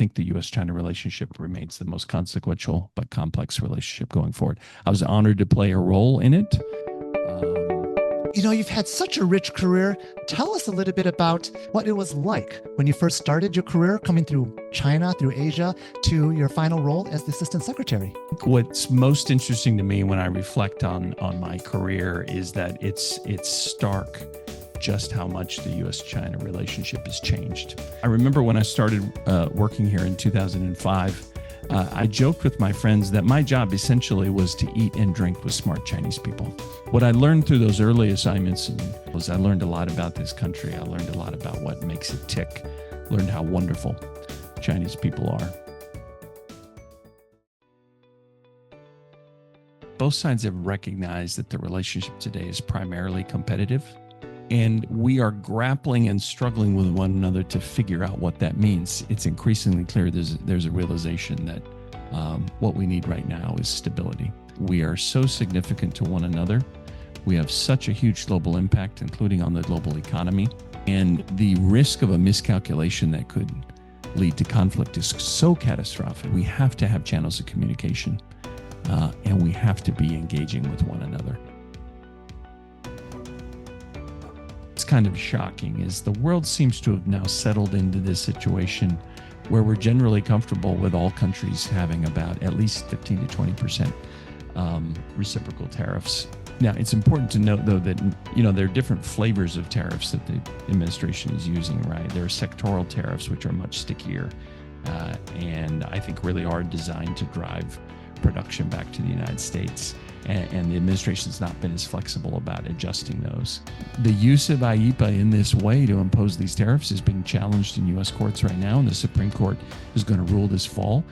think the U.S.-China relationship remains the most consequential but complex relationship going forward. I was honored to play a role in it. You've had such a rich career. Tell us a little bit about what it was like when you first started your career, coming through China, through Asia, to your final role as the assistant secretary. What's most interesting to me when I reflect on my career is that it's stark just how much the U.S.-China relationship has changed. I remember when I started working here in 2005, I joked with my friends that my job essentially was to eat and drink with smart Chinese people. What I learned through those early assignments was I learned a lot about this country. I learned a lot about what makes it tick, learned how wonderful Chinese people are. Both sides have recognized that the relationship today is primarily competitive, and we are grappling and struggling with one another to figure out what that means. It's increasingly clear there's a realization that what we need right now is stability. We are so significant to one another. We have such a huge global impact, including on the global economy. And the risk of a miscalculation that could lead to conflict is so catastrophic. We have to have channels of communication, and we have to be engaging with one another. What's kind of shocking is the world seems to have now settled into this situation where we're generally comfortable with all countries having about at least 15 to 20% reciprocal tariffs. Now, it's important to note, though, that there are different flavors of tariffs that the administration is using, right? There are sectoral tariffs, which are much stickier, and I think really are designed to drive production back to the United States. And the administration's not been as flexible about adjusting those. The use of IEEPA in this way to impose these tariffs is being challenged in U.S. courts right now, and the Supreme Court is going to rule this fall.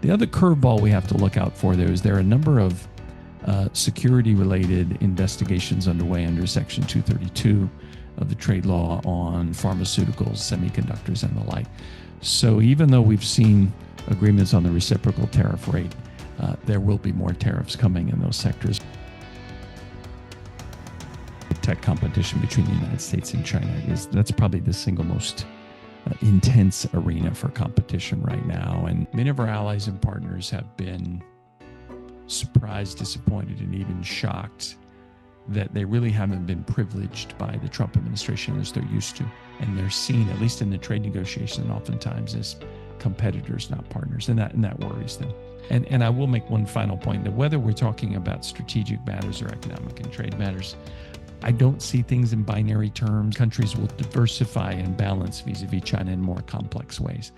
The other curveball we have to look out for there are a number of security-related investigations underway under Section 232 of the trade law on pharmaceuticals, semiconductors, and the like. So even though we've seen agreements on the reciprocal tariff rate, there will be more tariffs coming in those sectors. Tech competition between the United States and China that's probably the single most intense arena for competition right now. And many of our allies and partners have been surprised, disappointed, and even shocked that they really haven't been privileged by the Trump administration as they're used to. And they're seen, at least in the trade negotiation, oftentimes as competitors, not partners. And that worries them. And I will make one final point, that whether we're talking about strategic matters or economic and trade matters, I don't see things in binary terms. Countries will diversify and balance vis-a-vis China in more complex ways.